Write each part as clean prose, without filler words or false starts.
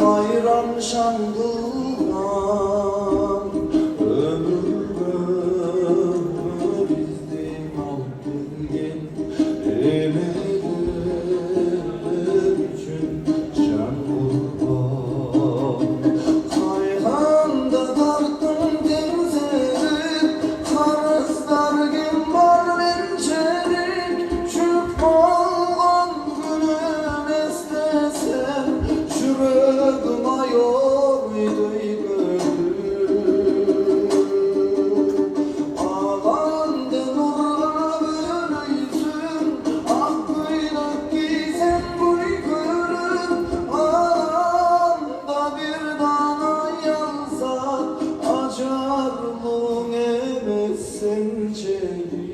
Bayram şandıran ömür bizden al bilgin emeler için can kurban Kayhanda darttım temserim karıslar gün var bençerim çöp olgan günüm esnesem Şüredim ayor duyguyu Ağlandı nurla bölüysün Aklıyla giysen buykörün Ağlamda bir dana yansa Acarlığın emezsen çelik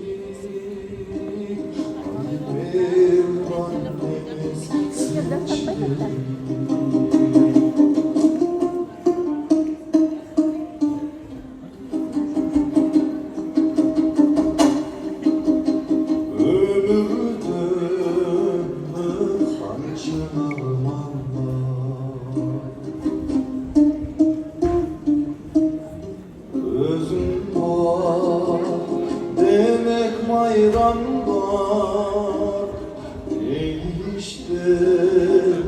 Bir annemiz seçelim Özün var demek mayran var işte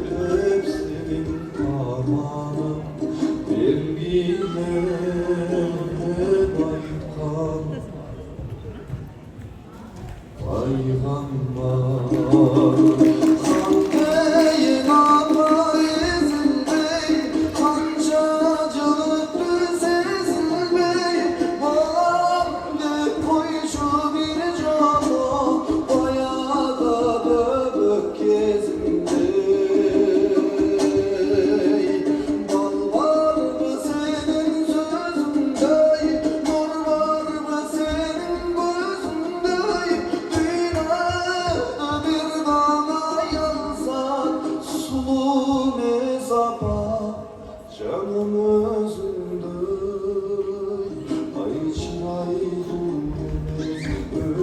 hepsinin parmağım Elbine dayıp kal Ayhan var Kandeyin ama ezilmey Kancacılıklı sezilmey Bağlamdı koyuşu bir cana Bayada böbük gezimdey Bal var mı senin sözündey Nur var mı senin gözündey Dünyada bir dana yansa Sulu mezaba canım özündey Ay çınaydım özündey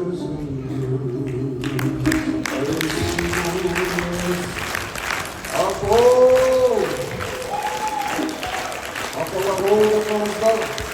Ay çınaydım Apo! Apo'la boğulmasınızlar